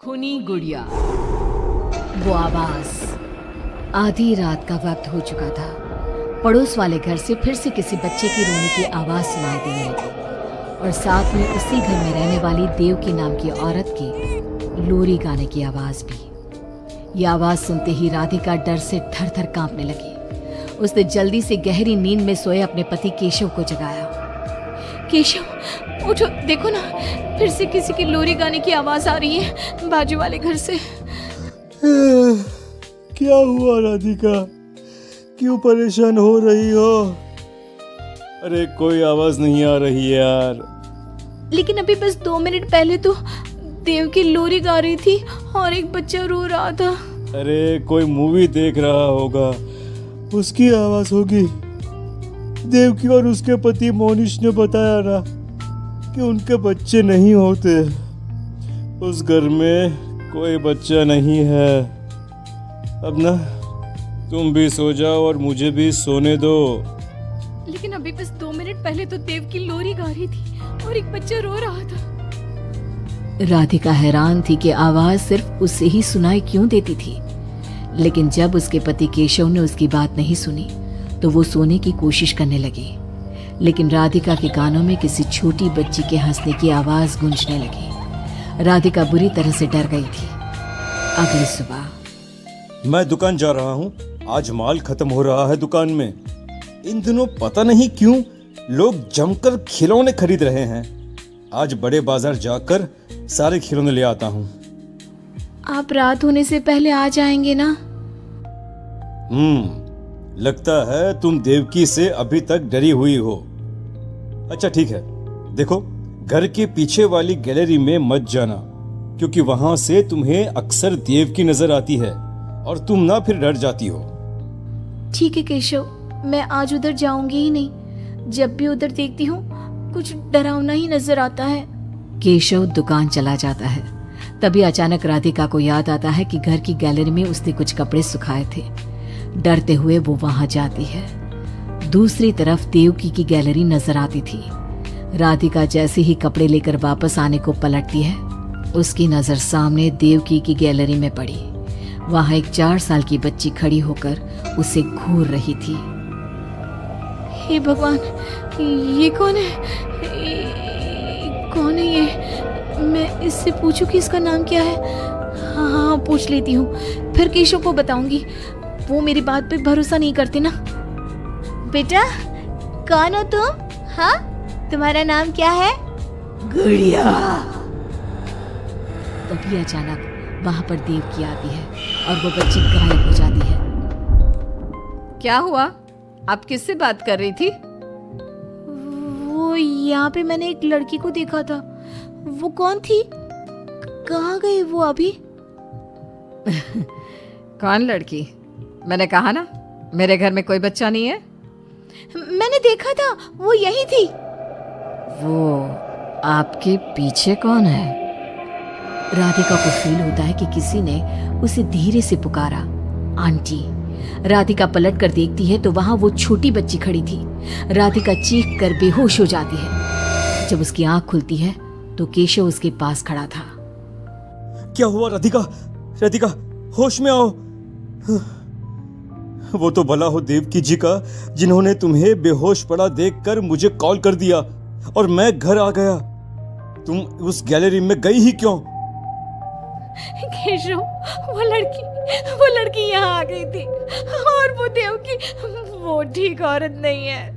खूनी गुड़िया। वो आवाज। आधी रात का वक्त हो चुका था। पड़ोस वाले घर से फिर से किसी बच्चे की रोने की आवाज सुनाई देने लगी और साथ में उसी घर में रहने वाली देवकी नाम की औरत की लोरी गाने की आवाज भी। ये आवाज सुनते ही राधिका डर से थर थर कांपने लगी। उसने जल्दी से गहरी नींद में सोए अपने पति केशव को जगाया। केशव उठो, देखो ना, फिर से किसी की लोरी गाने की आवाज आ रही है बाजू वाले घर से। क्या हुआ राधिका, क्यों परेशान हो रही हो? अरे कोई आवाज नहीं आ रही यार। लेकिन अभी बस 2 मिनट पहले तो देव की लोरी गा रही थी और एक बच्चा रो रहा था। अरे कोई मूवी देख रहा होगा, उसकी आवाज होगी। देवकी और उसके पति मोनिश ने बताया ना कि उनके बच्चे नहीं होते। उस घर में कोई बच्चा नहीं है। अब ना तुम भी सो जाओ और मुझे भी सोने दो। लेकिन अभी बस 2 मिनट पहले तो देव की लोरी गा रही थी और एक बच्चा रो रहा था। राधिका हैरान थी कि आवाज सिर्फ उसे ही सुनाई क्यों देती थी। लेकिन जब उसके पति केशव ने उसकी बात नहीं सुनी तो वो सोने की कोशिश करने लगी। लेकिन राधिका के कानों में किसी छोटी बच्ची के हंसने की आवाज गूंजने लगी। राधिका बुरी तरह से डर गई थी। अगली सुबह मैं दुकान जा रहा हूँ, आज माल खत्म हो रहा है दुकान में। इन दिनों पता नहीं क्यों लोग जमकर खिलौने खरीद रहे हैं। आज बड़े बाजार जाकर सारे खिलौने ले आता हूँ। आप रात होने से पहले आ जाएंगे ना? लगता है तुम देवकी से अभी तक डरी हुई हो। अच्छा ठीक है, देखो घर के पीछे वाली गैलरी में मत जाना, क्योंकि वहां से तुम्हें अक्सर देवकी नजर आती है और तुम ना फिर डर जाती हो। ठीक है केशव, मैं आज उधर जाऊंगी ही नहीं। जब भी उधर देखती हूँ कुछ डरावना ही नजर आता है। केशव दुकान चला जाता है। तभी अचानक राधिका को याद आता है कि घर की गैलरी में उसने कुछ कपड़े सुखाए थे। डरते हुए वो वहां जाती है। दूसरी तरफ देवकी की गैलरी नजर आती थी। राधिका जैसे ही कपड़े लेकर वापस आने को पलटती है, उसकी नजर सामने देवकी की गैलरी में पड़ी। वहां एक 4 साल की बच्ची खड़ी होकर उसे घूर रही थी। हे भगवान, ये कौन है? कौन है ये? मैं इससे पूछूं कि इसका नाम क्या है? हाँ, पूछ लेती हूँ, फिर केशव को बताऊंगी। वो मेरी बात पे भरोसा नहीं करते ना। बेटा, कौन हो तुम? हाँ, तुम्हारा नाम क्या है? गुड़िया। तभी अचानक वहां पर देवकी आती है और वो बच्ची गायब हो जाती है। क्या हुआ? आप किससे बात कर रही थी? वो यहाँ पे मैंने एक लड़की को देखा था। वो कौन थी? कहाँ गई वो अभी? कौन लड़की? मैंने कहा ना, मेरे घर में कोई बच्चा नहीं है। मैंने देखा था, वो यही थी। वो आपके पीछे कौन है? राधिका को फील होता है कि किसी ने उसे धीरे से पुकारा, आंटी। राधिका पलट कर देखती है तो वहां वो छोटी बच्ची खड़ी थी। राधिका चीख कर बेहोश हो जाती है। जब उसकी आंख खुलती है तो केशव उसके पास खड़ा था। क्या हुआ राधिका? राधिका, होश में आओ। वो तो भला हो देवकी जी का, जिन्होंने तुम्हें बेहोश पड़ा देखकर मुझे कॉल कर दिया और मैं घर आ गया। तुम उस गैलरी में गई ही क्यों? केशव, वो लड़की यहाँ आ गई थी और वो देवकी, वो ठीक औरत नहीं है।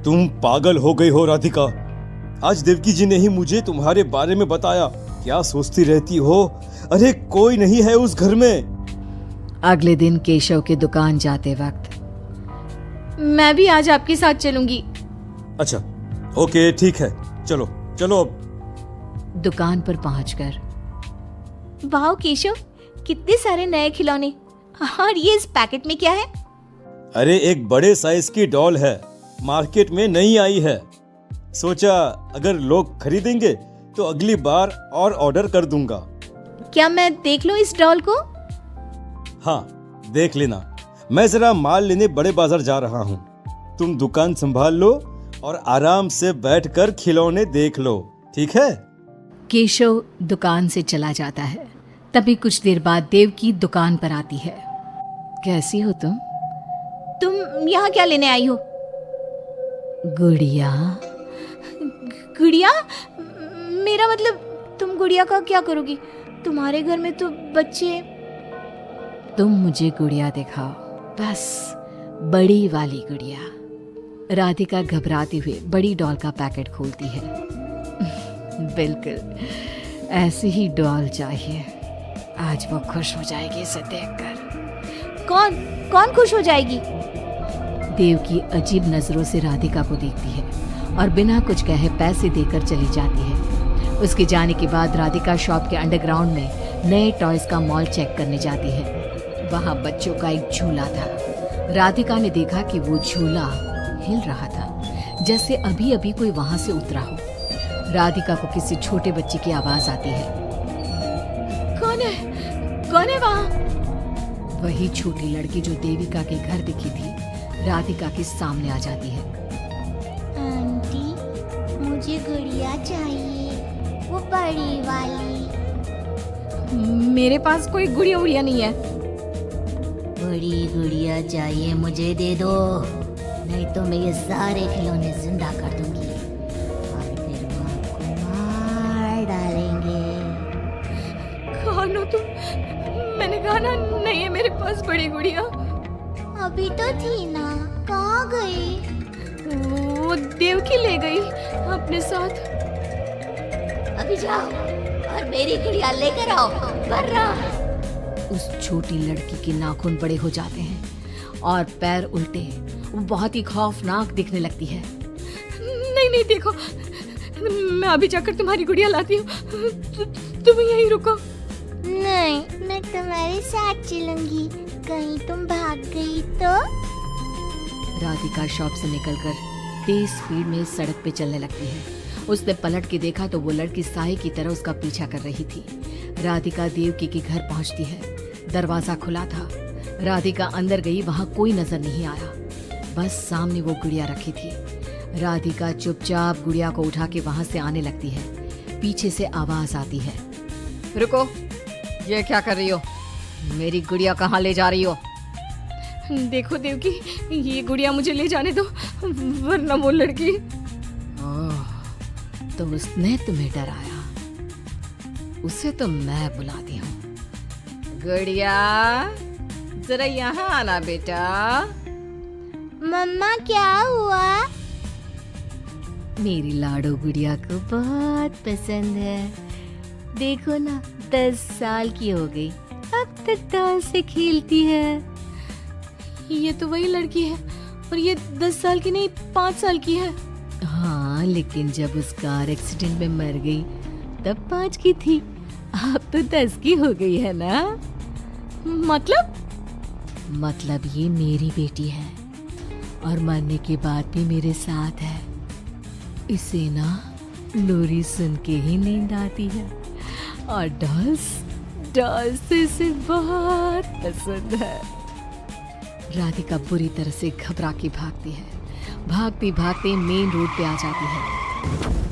तुम पागल हो गई हो राधिका। आज देवकी जी ने ही मुझे तुम्हारे बारे में बताया। क्या सोचती रहती हो? अरे कोई नहीं है उस घर में। अगले दिन केशव के दुकान जाते वक्त, मैं भी आज आपके साथ चलूंगी। अच्छा ओके ठीक है, चलो चलो। दुकान पर पहुंचकर, वाह केशव, कितने सारे नए खिलौने। और ये इस पैकेट में क्या है? अरे एक बड़े साइज की डॉल है, मार्केट में नहीं आई है। सोचा अगर लोग खरीदेंगे तो अगली बार और ऑर्डर कर दूंगा। क्या मैं देख लूं इस डॉल को? हाँ देख लेना। मैं जरा माल लेने बड़े बाजार जा रहा हूँ। तुम दुकान संभाल लो और आराम से बैठकर खिलौने देख लो, ठीक है? केशव दुकान से चला जाता है। तभी कुछ देर बाद देवकी दुकान पर आती है। कैसी हो तुम? तुम यहाँ क्या लेने आई हो? गुड़िया। गुड़िया? मेरा मतलब तुम गुड़िया का क्या करोगी? तुम्हारे घर में तो बच्चे। तुम मुझे गुड़िया दिखाओ, बस बड़ी वाली गुड़िया। राधिका घबराते हुए बड़ी डॉल का पैकेट खोलती है। बिल्कुल ऐसी ही डॉल चाहिए। आज वो खुश हो जाएगी इसे देखकर। कौन कौन खुश हो जाएगी? देवकी अजीब नजरों से राधिका को देखती है और बिना कुछ कहे पैसे देकर चली जाती है। उसके जाने के बाद राधिका शॉप के अंडरग्राउंड में नए टॉयज का मॉल चेक करने जाती है। वहाँ बच्चों का एक झूला था। राधिका ने देखा कि वो झूला हिल रहा था, जैसे अभी अभी कोई वहां से उतरा हो। राधिका को किसी छोटे बच्चे की आवाज आती है। कौन है वहाँ? वही छोटी लड़की जो देविका के घर दिखी थी, राधिका के सामने आ जाती है। आंटी, मुझे गुड़िया चाहिए, वो बड़ी वाली। मेरे पास कोई गुड़िया उड़िया नहीं है। बड़ी गुड़िया चाहिए, मुझे दे दो, नहीं तो मैं ये सारे खिलौने जिंदा कर दूंगी और फिर वो आपको मार डालेंगे। कौन हो तुम? मैंने कहा ना नहीं है मेरे पास बड़ी गुड़िया। अभी तो थी ना, कहाँ गई? वो देवकी ले गई अपने साथ। अभी जाओ और मेरी गुड़िया लेकर आओ, वरना। उस छोटी लड़की के नाखून बड़े हो जाते हैं और पैर उल्टे। वो बहुत ही खौफनाक दिखने लगती है। नहीं देखो, मैं अभी जाकर तुम्हारी गुड़िया लाती हूँ। तुम यहीं रुको। नहीं, मैं तुम्हारे साथ चलूंगी, कहीं तुम भाग गई तो। राधिका शॉप से निकलकर तेज स्पीड में सड़क पे चलने लगती है। उसने पलट के देखा तो वो लड़की साई की तरह उसका पीछा कर रही थी। राधिका देवकी के घर पहुंचती है। दरवाजा खुला था। राधिका अंदर गई, वहां कोई नजर नहीं आया, बस सामने वो गुड़िया रखी थी। राधिका चुपचाप गुड़िया को उठा के वहां से आने लगती है। पीछे से आवाज आती है, रुको, ये क्या कर रही हो? मेरी गुड़िया कहाँ ले जा रही हो? देखो देवकी, ये गुड़िया मुझे ले जाने दो, वरना वो लड़की। ओह, तो उसने तुम्हें डराया। उसे तो मैं बुलाती हूँ। गुड़िया, जरा यहाँ आना बेटा। मम्मा क्या हुआ? मेरी लाडो गुड़िया को बहुत पसंद है। देखो ना, 10 साल की हो गई, अब तक डॉल से खेलती है। ये तो वही लड़की है, और ये 10 साल की नहीं, 5 साल की है। हाँ, लेकिन जब उस कार एक्सीडेंट में मर गई तब 5 की थी, अब तो 10 की हो गई है ना। मतलब ये मेरी बेटी है और मरने के बाद भी मेरे साथ है। इसे ना लोरी सुन के ही नींद आती है और डॉल्स इसे बहुत पसंद है। राधिका बुरी तरह से घबरा के भागती है। भागते भागते मेन रोड पे आ जाती है।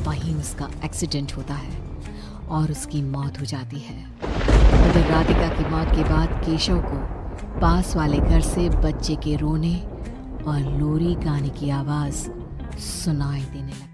वहीं उसका एक्सीडेंट होता है और उसकी मौत हो जाती है। उधर राधिका की मौत के बाद केशव को पास वाले घर से बच्चे के रोने और लोरी गाने की आवाज सुनाई देने लगी।